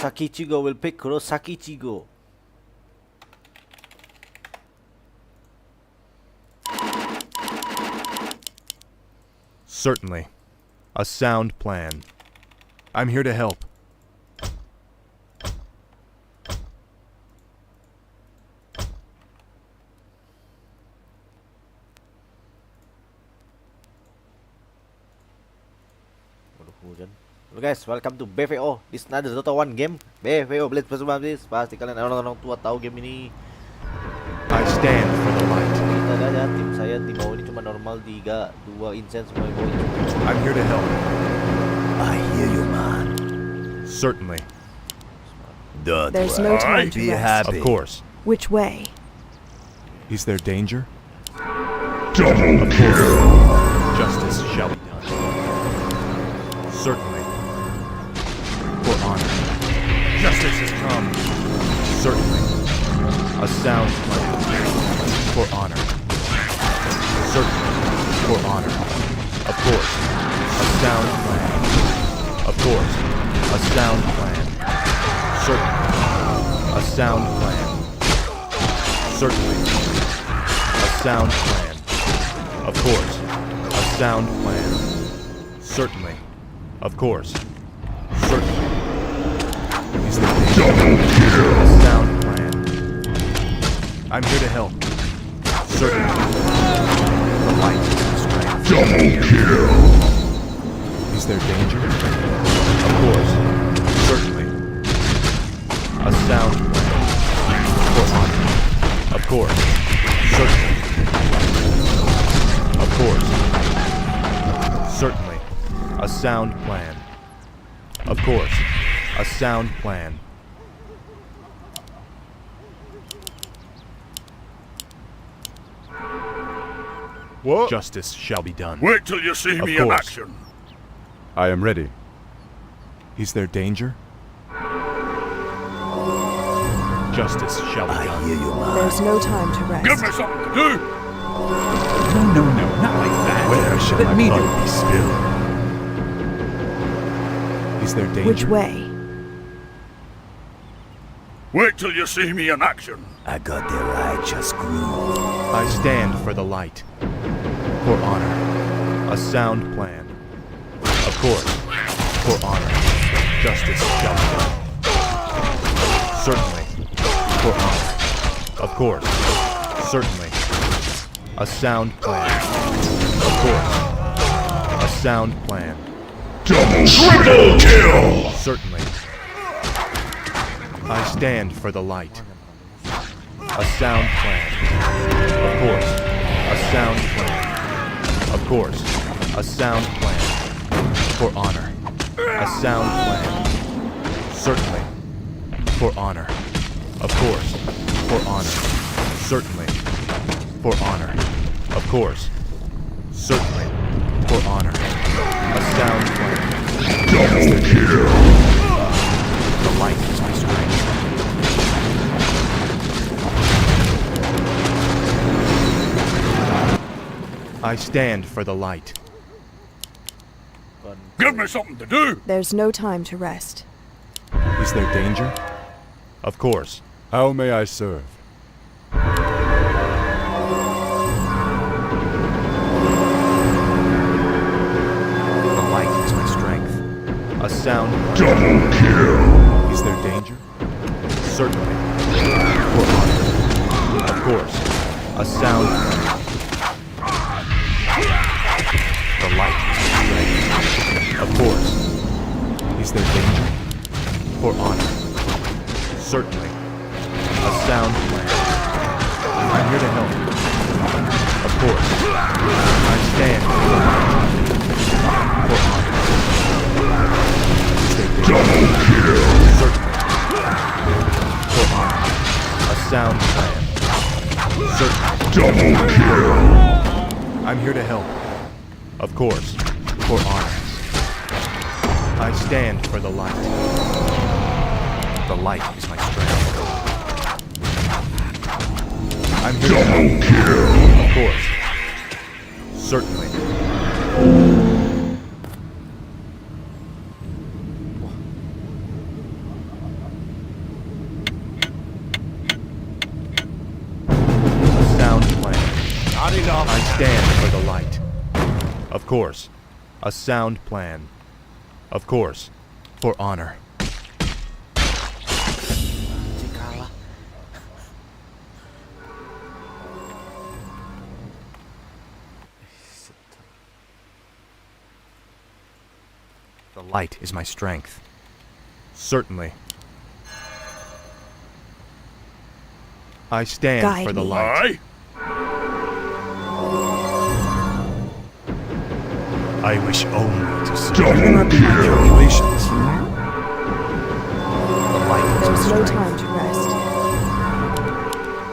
Sakichigo will pick Kurosakichigo. Certainly. A sound plan. I'm here to help. Hello guys, welcome to BVO. This is another Dota 1 game. BVO Bleach bersama this. Pasti kalian orang-orang tua tahu game ini. I stand for the light. Kita lihat ya, tim saya di bawah ini cuma normal 3, 2 incense semua di bawah ini. I'm here to help. I hear you, man. Certainly. Don't There's no time to be rest. happy. Of course. Which way? Is there danger? Double kill. Justice shall be done. Certainly. For honor. Justice has come. Certainly. A sound plan. For honor. Certainly. For honor. Of course. A sound plan. Of course. A sound plan. Certainly. A sound plan. Certainly. A sound plan. Of course. A sound plan. Certainly. Of course. Certainly. Is there Double kill. a sound plan? I'm here to help. Certainly. The light is strength. Double kill. Is there danger? Of course. Certainly. A sound plan. For honor. Of course. Certainly. Of course. Certainly. A sound plan. Of course. A sound plan. What? Justice shall be done. Wait till you see Of me in course. action. I am ready. Is there danger? Justice shall be I done. hear you, man. There's no time to rest. Give me something to do. No, not like that. Where shall Let my me do blood it. be spilled? Is there danger? Which way? Wait till you see me in action. I got the righteous groove. I stand for the light. For honor. A sound plan. Of course. For honor. Justice shall be done. Certainly. For honor. Of course. Certainly. A sound plan. Of course. A sound plan. Triple kill. Certainly. I stand for the light. A sound plan. Of course. A sound plan. Of course. A sound plan. For honor. A sound plan. Certainly. For honor. Of course. For honor. Certainly. For honor. Of course. Certainly. For honor. A sound plan. Double kill. The light is my strength. I stand for the light. Give me something to do. There's no time to rest. Is there danger? Of course. How may I serve? The light is my strength. A sound. Double kill. Is there danger? Certainly. For honor. Of course. A sound. The light is my strength. Of course. Is there danger? For honor. Certainly. A sound plan. I'm here to help. Of course. I stand for the light. For honor. Is there danger? Double kill. Certainly. For honor. A sound plan. Certainly. Double kill. I'm here to help. Of course. For honor. I stand for the light. The light is my strength. I'm here to Double help. kill. Of course. Certainly. Not enough. I stand for the light. Of course. A sound plan. Of course. For honor. Anjing kalah. The light is my strength. Certainly. I stand Guide for the me. light. Aye? I wish only to see Double kill. calculations. The light is There's my no strength. time to rest.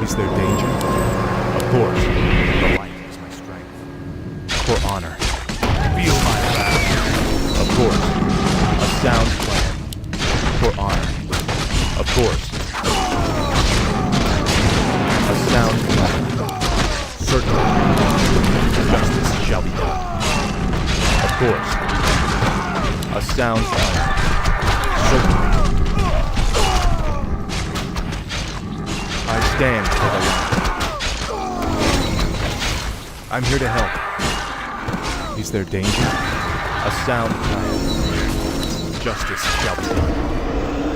Is there danger? Of course. The light is my strength. For honor. Feel my wrath. Of course. A sound plan. For honor. Of course. A sound plan. Certainly. Justice shall be done. Of course. A sound plan. Certainly. I stand for the light. I'm here to help. Is there danger? A sound plan. Justice shall be done.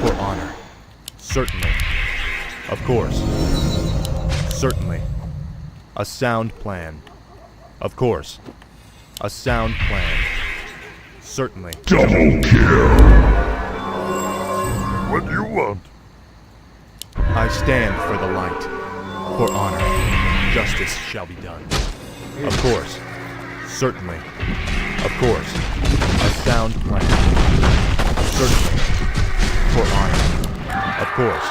For honor. Certainly. Of course. Certainly. A sound plan. Of course. A sound plan. Certainly. Double kill. What do you want? I stand for the light. For honor. Justice shall be done. Of course. Certainly. Of course. A sound plan. Certainly. For honor. Of course.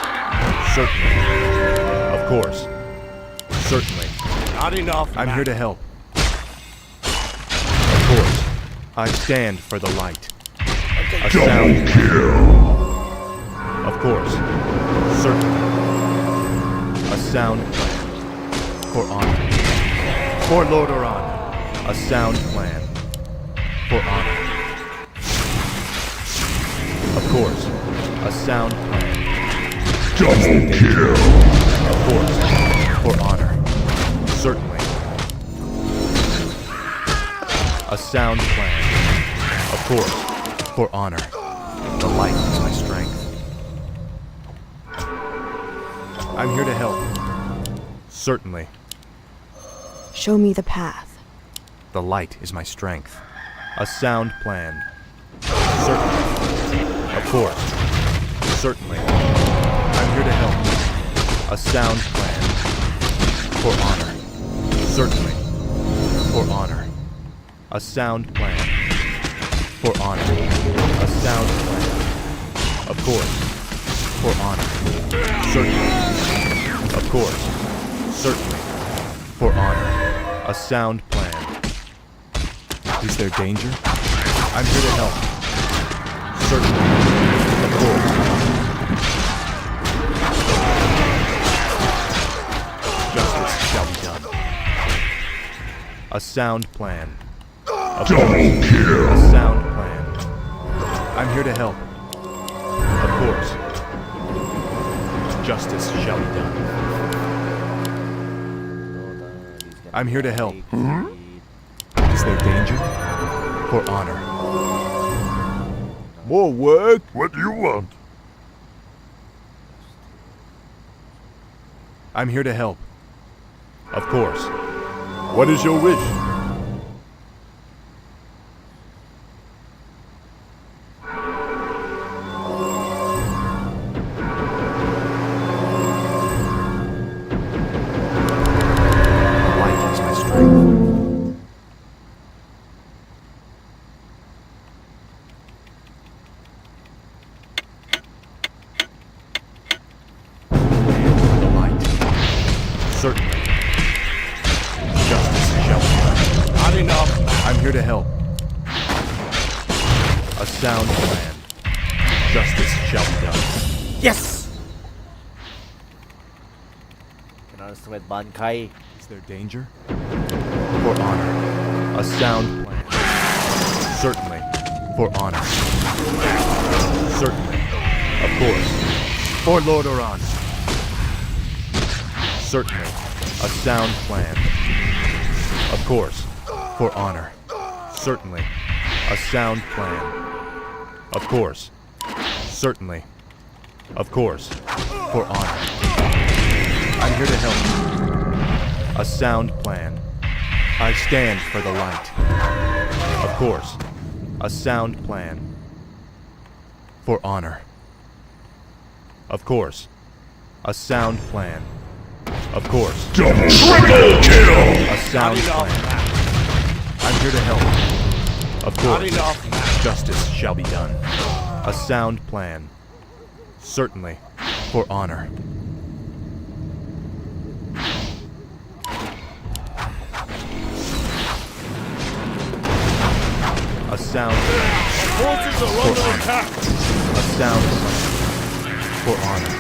Certainly. Of course. Certainly. Not enough. I'm here to help. Of course. I stand for the light. A Double sound. kill. Of course. Certainly. A sound plan. For honor. For Lord Oran. A sound plan. For honor. Of course. A sound plan. Double kill. Of course. For honor. Certainly. A sound plan. Of course. For honor. The light is my strength. I'm here to help. Certainly. Show me the path. The light is my strength. A sound plan. Certainly. Of course. Certainly. I'm here to help. A sound plan. For honor. Certainly. For honor. A sound plan. For honor. A sound plan. Of course. For honor. Certainly. Of course. Certainly. For honor. A sound plan. Is there danger? I'm here to help. Certainly. Of course. Justice shall be done. A sound plan. Of Double course. kill. A sound plan. I'm here to help. Of course. Justice shall be done. I'm here to help. Is there danger? For honor. More work? What do you want? I'm here to help. Of course. What is your wish? The light is my strength. The light. Certainly. Justice shall be done. Not enough. I'm here to help. A sound plan. Justice shall be done. Yes! Can underestimate Bankai. Is there danger? For honor. A sound plan. Certainly. For honor. Certainly. Of course. For Lord Oran. Certainly. A sound plan. Of course. For honor. Certainly. A sound plan. Of course. Certainly. Of course. For honor. I'm here to help you. A sound plan. I stand for the light. Of course. A sound plan. For honor. Of course. A sound plan. Of course. Double triple kill! A sound plan. I'm here to help. Of course. Justice shall be done. A sound plan. Certainly. For honor. A sound plan. Forces are under attack. A sound plan. For honor.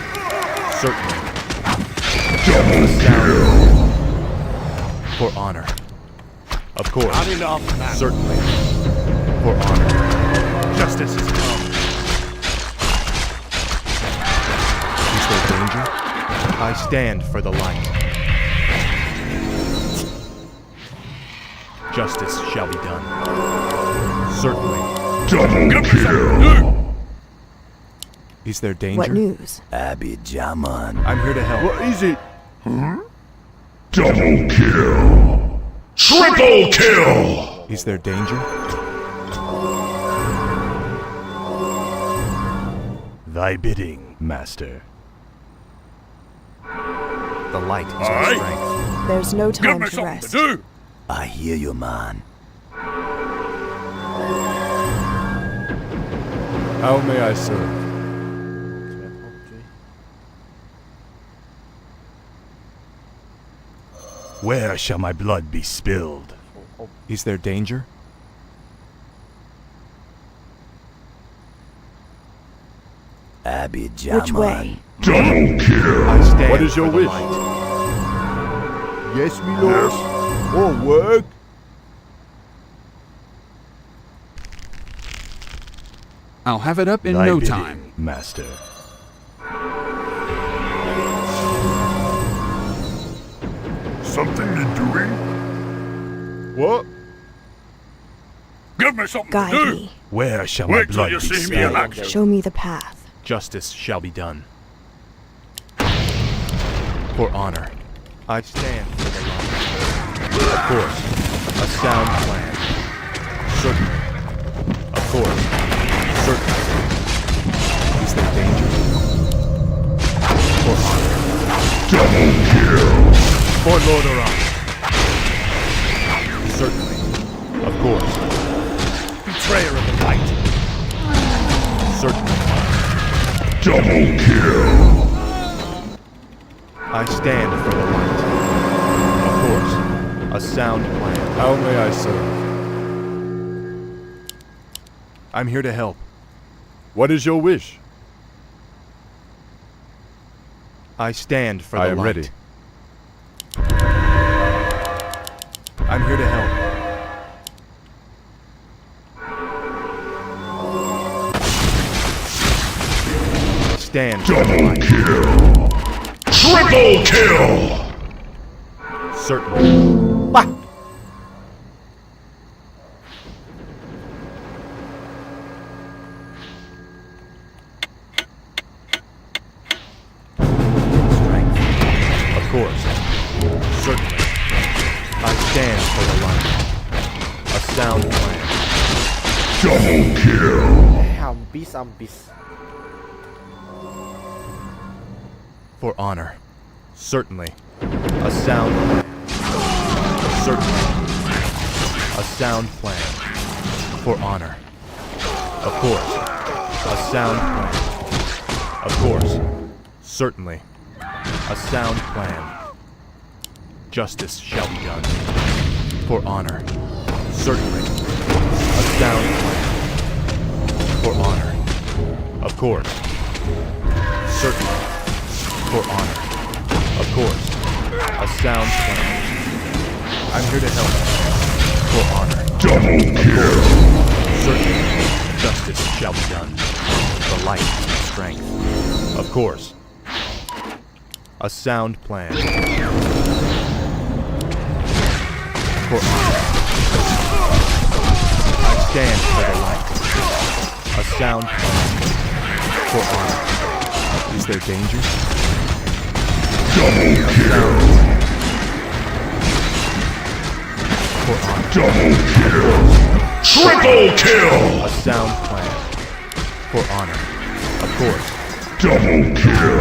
Certainly. Double A sound kill! for honor. Of course. Not enough, man. Certainly. For honor. Justice has come. Is there danger? I stand for the light. Justice shall be done. Certainly. Double kill! Is there danger? What news? Abidjaman. I'm here to help. What is it? Double kill! Triple kill! Is there danger? Thy bidding, master. The light is our Aye. strength. There's no Give time me to something rest. to do. I hear you, man. How may I serve? Where shall my blood be spilled? Is there danger? Abidjaman. Which way? Double kill! I stand What is your for the wish? light. Yes, me lord. More work. I'll have it up in Thy no bidding, time. master. Something you doing? What? Give me something Guide to do. me. Where shall my Wait till blood you be see me in spilled? action. Show me the path. Justice shall be done. For honor. I stand for the light. Of course. A sound plan. Certainly. Of course. Certainly. Is there danger? For honor. Double kill! For Lord Oran. Certainly. Of course. Betrayer of the light. Certainly. Double kill! I stand for the light. Of course. A sound plan. How may I serve? I'm here to help. What is your wish? I stand for the I light. am ready. I'm here to help. Stand for the Double light. kill! Triple kill! Certainly. Wah! Strength. Of course. Certainly. I stand for the light. A sound plan. Double kill! Habis. For honor. Certainly. A sound plan. Certainly. A sound plan. For honor. Of course. A sound plan. Of course. Certainly. A sound plan. Justice shall be done. For honor. Certainly. A sound plan. For honor. Of course. Certainly. For honor. Of course. A sound plan. I'm here to help. For honor. Double kill! Certainly. Justice shall be done. The light and strength. Of course. A sound plan. For honor. I stand for the light. A sound plan. For honor. Is there danger? Double A sound kill. plan. For honor. Double kill. Triple kill. A sound plan. For honor. Of course. Double kill.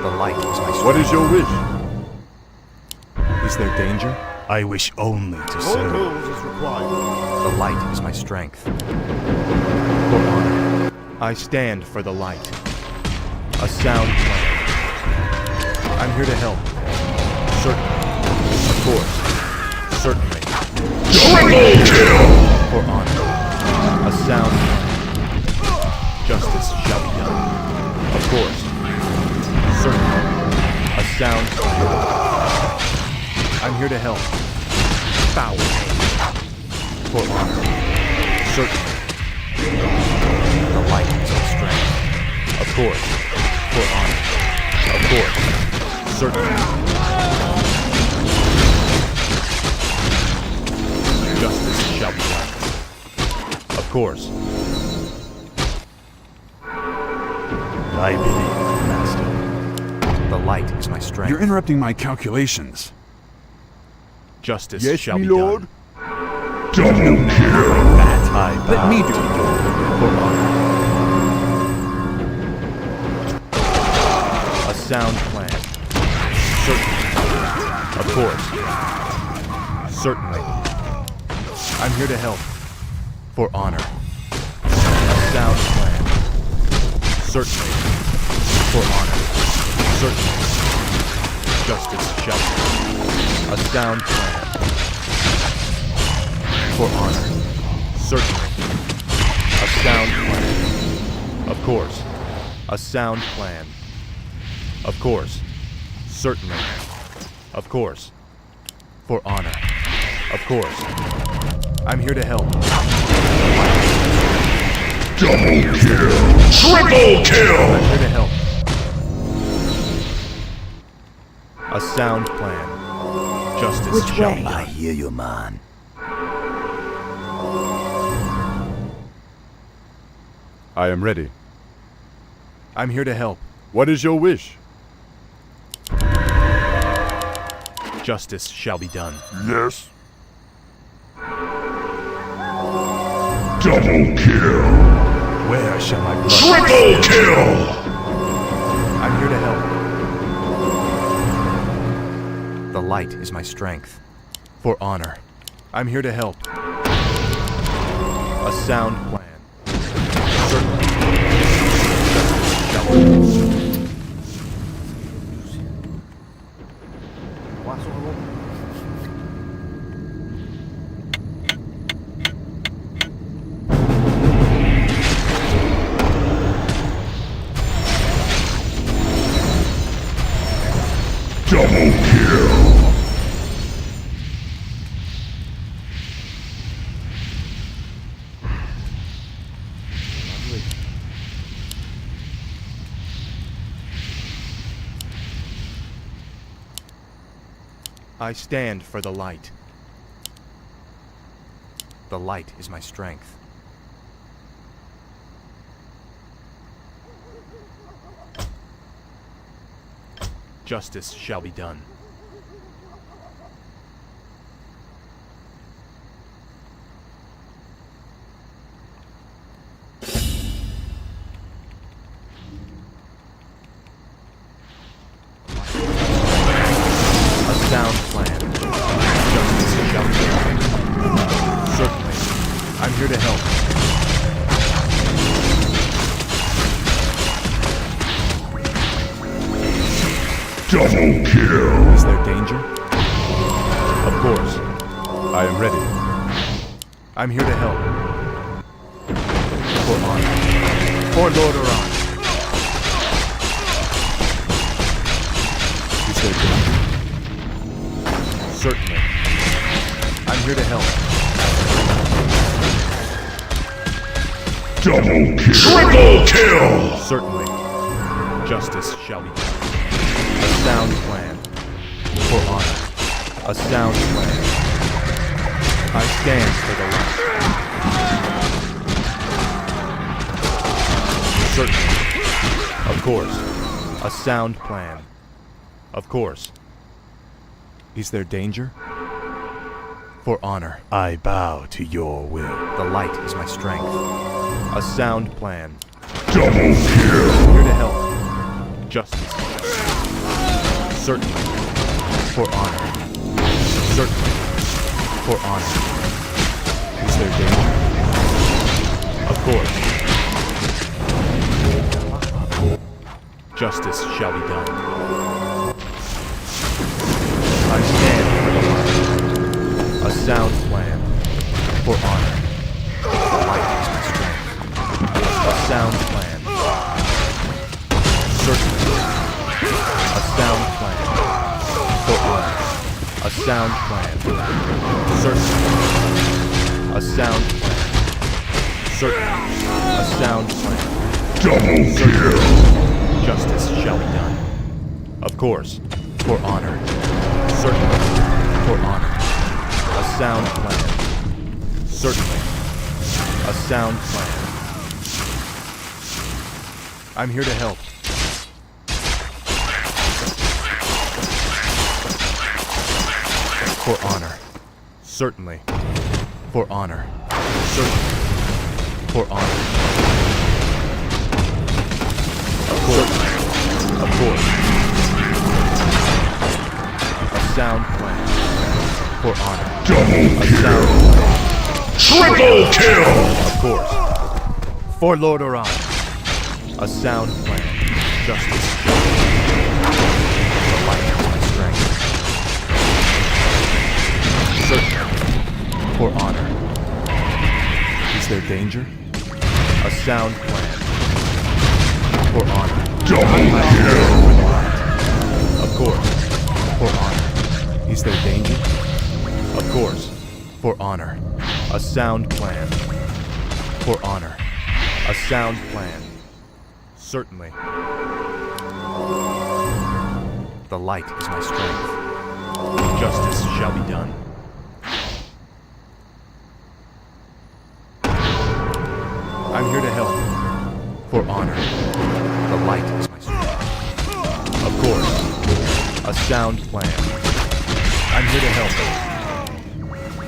The light is my strength. What is your wish? Is there danger? I wish only to serve. The light is my strength. For honor. I stand for the light. A sound plan. I'm here to help. Certainly. Of course. Certainly. Triple kill. For honor. A sound plan. Justice shall be done. Of course. Certainly. A sound plan. I'm here to help. Foul aim. For honor. Certainly. The light is our strength. Of course. For honor. Of course. Certainly. Justice shall be done. Of course. Thy bidding, master. The light is my strength. You're interrupting my calculations. Justice Yes, shall me be lord. done. Double kill. That I Let me bow do to it. For honor. A sound plan. Certainly. Of course. Certainly. I'm here to help. For honor. A sound plan. Certainly. For honor. Certainly. Justice shall be. A sound plan. For honor. Certainly. A sound plan. Of course. A sound plan. Of course. Certainly. Of course. For honor. Of course. I'm here to help. Double kill. Triple kill. I'm here to help. A sound plan. Justice Which shall way? be I done. hear you, man. I am ready. I'm here to help. What is your wish? Justice shall be done. Yes. Double kill. Where shall my blood Triple kill. I'm here to help. The light is my strength. For honor. I'm here to help. A sound plan. Certainly. Justice shall be done. Masuk aku. Double kill. I stand for the light. The light is my strength. Justice shall be done. A sound plan. Justice shall be done. Certainly. I'm here to help. Double kill. Is there danger? Of course. I am ready. I'm here to help. For honor. For Lord Oran. Is there danger? Certainly. I'm here to help. Double kill. Triple kill. Certainly. Justice shall be done. A sound plan. For honor. A sound plan. I stand for the light. Certainly. Of course. A sound plan. Of course. Is there danger? For honor. I bow to your will. The light is my strength. A sound plan. Double kill. Here to help. Justice. Certainly. For honor. Certainly. For honor. Is there danger? Of course. Justice shall be done. I stand for the light. A sound plan. For honor. The light is my strength. A sound plan. Certainly. A sound plan. For honor. A sound plan. Certainly. A sound plan. Certainly. A sound plan. Double kill. Justice shall be done. Of course. For honor. Certainly. For honor. A sound plan. Certainly. A sound plan. I'm here to help. For honor. Certainly. For honor. Certainly. For honor. Of course. Of course. A sound plan. For honor. Double A sound kill. plan. Triple kill. Of course. For Lord Oran. A sound plan. Justice. The light is my strength. Certainly. For honor. Is there danger? A sound plan. For honor. Double kill. Of course. For honor. Is there danger? Of course. For honor. A sound plan. For honor. A sound plan. Certainly. The light is my strength. Justice shall be done. I'm here to help. For honor. The light is my strength. Of course. A sound plan. I'm here to help.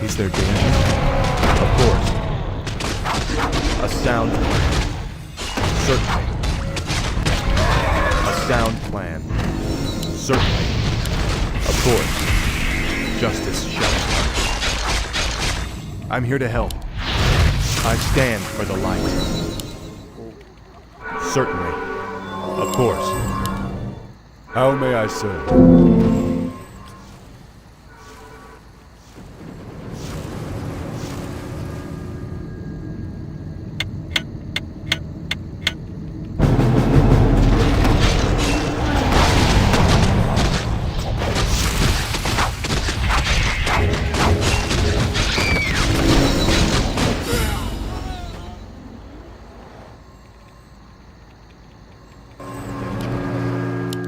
Is there danger? Of course. A sound plan. Certainly. A sound plan. Certainly. Of course. Justice shall be done. I'm here to help. I stand for the light. Certainly. Of course. How may I serve?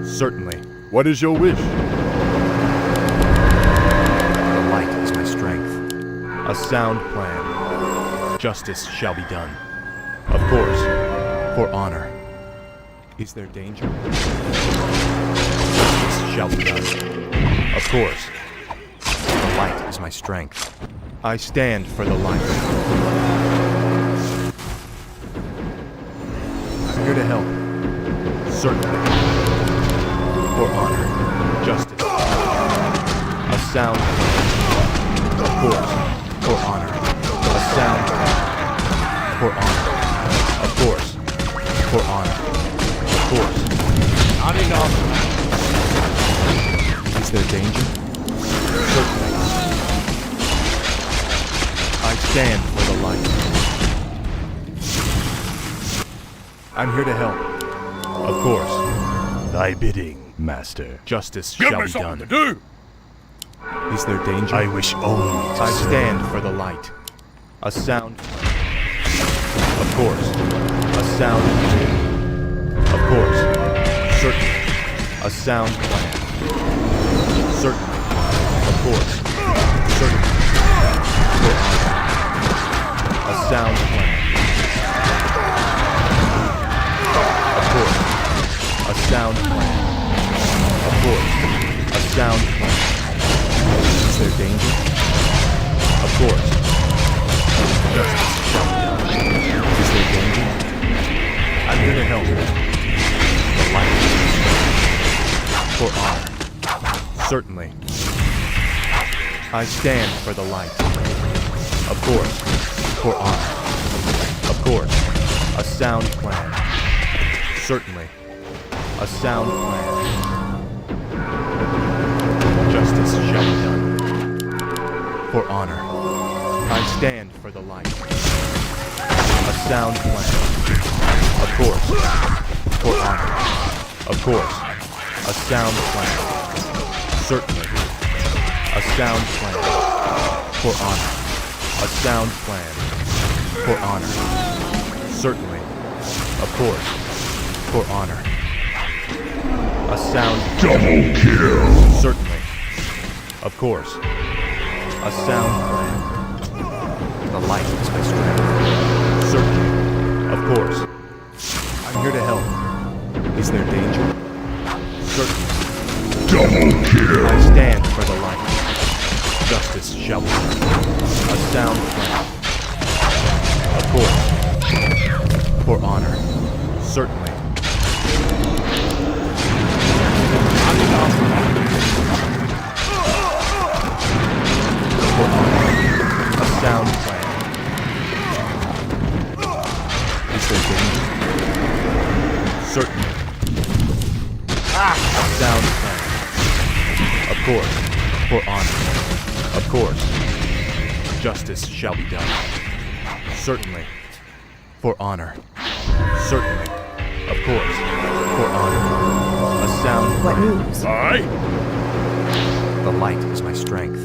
Certainly. What is your wish? The light is my strength. A sound plan. Justice shall be done. Of course. For honor. Is there danger? Justice shall be done. Of course. The light is my strength. I stand for the light. I'm here to help. Certainly. For honor. Justice. A sound plan. Of course. For honor. A sound plan. For honor. Of course. For honor. Of course. Not enough. Is there danger? Certainly. I stand for the light. I'm here to help. Of course. Thy bidding, master. Justice shall be done. do. Is there danger? I wish only to I serve. stand for the light. A sound. Of course. A sound. Of course. Certainly. A sound plan. Certainly. Of course. Certainly. For honor. A sound plan. Of course. A sound plan. Of course. A sound plan. Is there danger? Of course. Justice shall be done. Is there danger? I'm here to help. The light. For honor. Certainly. I stand for the light. Of course. For honor. Of course. A sound plan. Certainly. A sound plan. Justice shall be done. For honor. I stand for the light. A sound plan. Of course. For honor. Of course. A sound plan. Certainly. A sound plan. For honor. A sound plan. For honor. Certainly. Of course. For honor. A sound plan. Double kill. Certainly. Of course. A sound plan. The light is my strength. Certainly. Of course. I'm here to help. Is there danger? Certainly. Double kill. I stand for the light. Justice shall be done. A sound plan. Of course. For honor. Certainly. For honor. A sound plan. Is there danger? Certainly. A sound plan. Of course. For honor. Of course. Justice shall be done. Certainly. For honor. Certainly. Of course. For honor. A sound What plan. news? Aye. The light is my strength.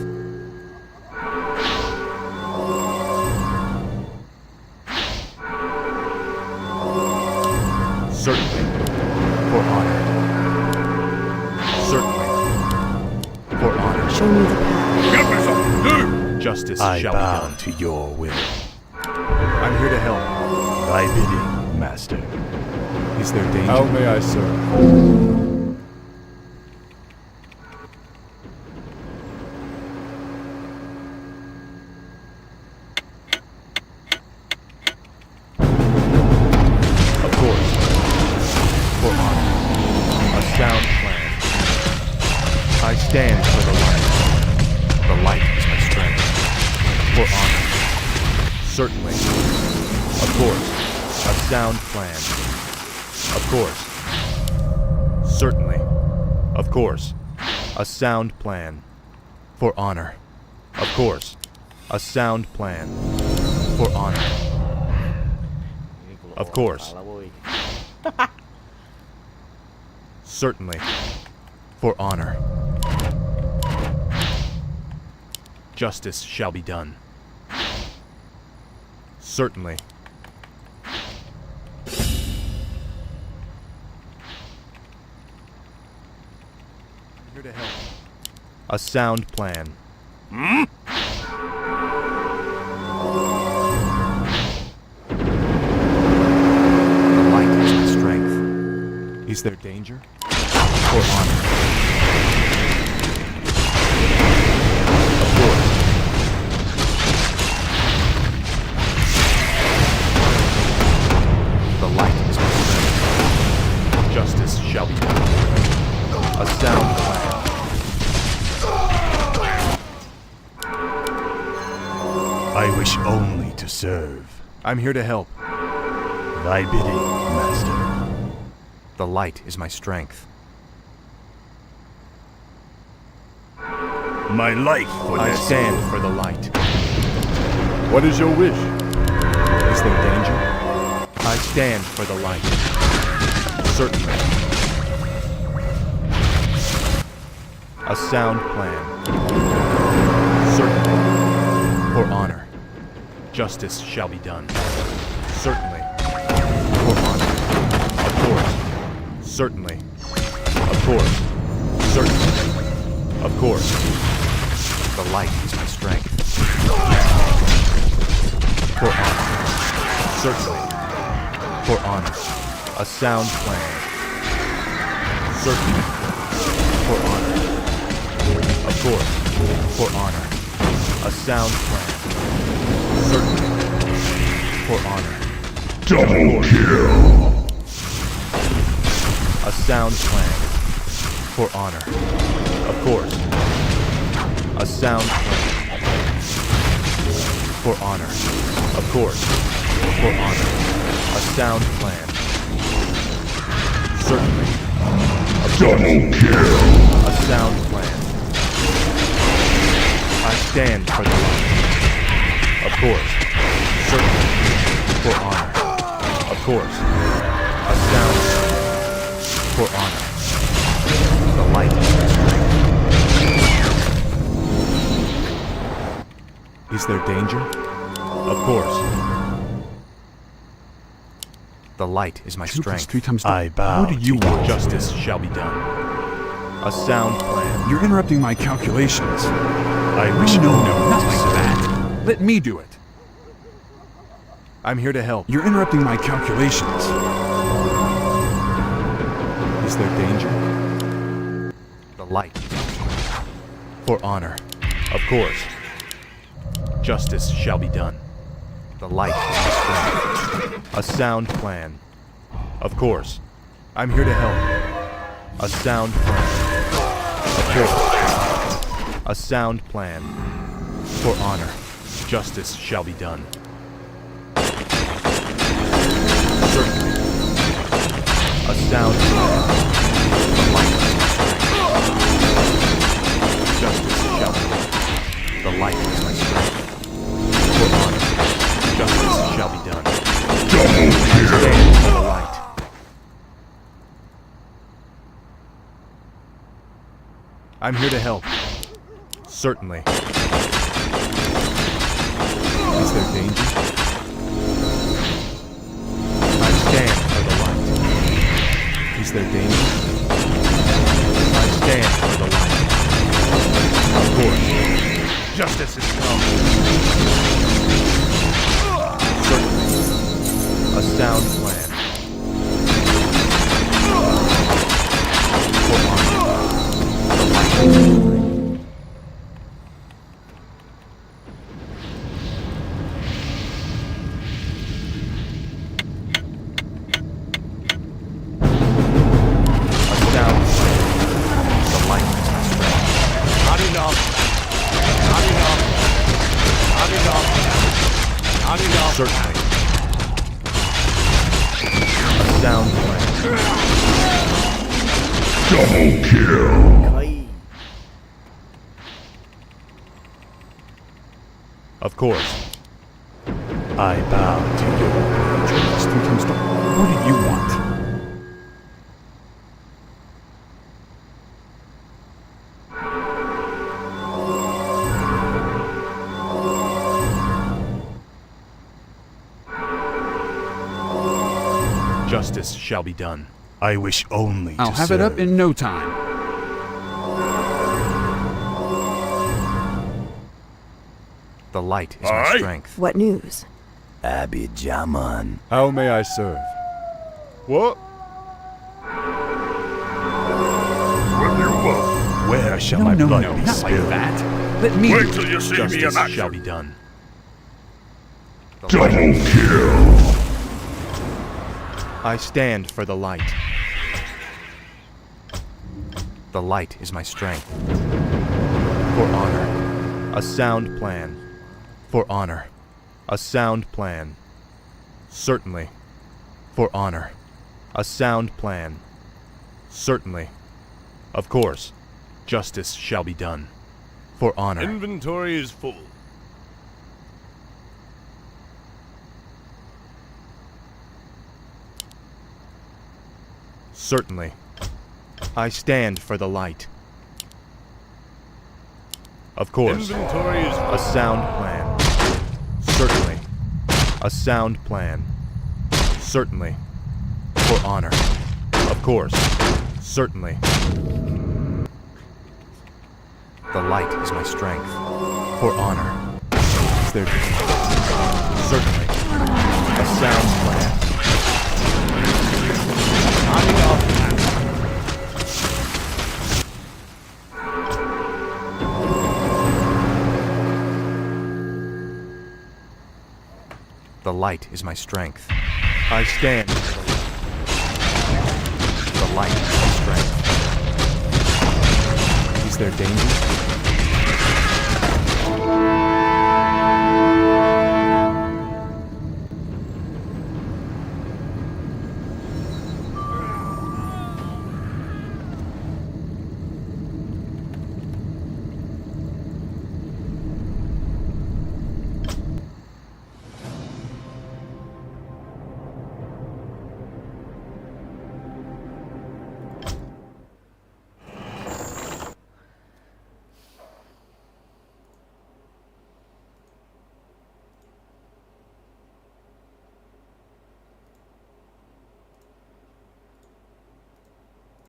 Certainly. For honor. Certainly. For honor. Show me the path. Get me something to do. Justice I shall be bow done. to your will. I'm here to help. Thy bidding, Master. Is there danger? How may I serve? Of course. For honor. A sound plan. I stand for the light. The light is my strength. For honor. Certainly. Of course. A sound plan. Of course. Certainly. Of course. A sound plan. For honor. Of course. A sound plan. For honor. Of course. Salah, boy. Certainly. For honor. Justice shall be done. Certainly. Here to help. A sound plan. The light is my strength. Is there danger? For honor. Of course. The light is my strength. Justice shall be done. A sound plan. I wish only to serve. I'm here to help. Thy bidding, Master. The light is my strength. My life for I this. stand for the light. What is your wish? Is there danger? I stand for the light. Certainly. A sound plan. Certainly. For honor. Justice shall be done. Certainly. For honor. Of course. Certainly. Of course. Certainly. Of course. The light is my strength. For honor. Certainly. For honor. A sound plan. Certainly. For honor. Of course. For honor. A sound plan. Certainly. For honor. Double kill. A sound plan. For honor. Of course. A sound plan. For honor. Of course. For honor. A sound plan. Certainly. Of course. Double kill. A sound plan. I stand for the light. Of course. Certainly. For honor. Of course. A sound plan. For honor. The light is my strength. Is there danger? Of course. The light is my 2 plus strength. 3 times I bow What do you to want? Justice shall be done. A sound plan. You're interrupting my calculations. I wish No, only not to like serve. that. Let me do it. I'm here to help. You're interrupting my calculations. Is there danger? The light. For honor. Of course. Justice shall be done. The light is my strength. A sound plan. Of course. I'm here to help. A sound plan. Of course. A sound plan. For honor. Justice shall be done. Certainly. A sound plan. The light is my strength. Justice shall be done. The light is my strength. For honor. Justice shall be done. Double I kill. stand for the light. I'm here to help. Certainly. Is there danger? I stand for the light. Is there danger? I stand for the light. Of course. Justice is come. Certainly. A sound plan. For honor. The light is my strength. A sound plan. The light is my strength. Not enough. Not enough. Not enough. Not enough. Certainly. A sound plan. Double kill. Coi. Of course. I bow to you. 2 plus 3 times What do you want? Justice shall be done. I wish only I'll to have serve. it up in no time. The light is my Aye. strength. What news? Abijaman. How may I serve? What? What do you want? Where shall No, my no, blood no, be not like spilled? that. Let me Wait do it. till you see me in Justice action. shall be done. The Double light. kill. I stand for the light. The light is my strength. For honor. A sound plan. For honor. A sound plan. Certainly. For honor. A sound plan. Certainly. Of course. Justice shall be done. For honor. Inventory is full. Certainly. I stand for the light. Of course. Inventory is full. A sound plan. Certainly. A sound plan. Certainly. For honor. Of course. Certainly. The light is my strength. For honor. Is there certainly a sound plan? The light is my strength. I stand. The light is my strength. Is there danger?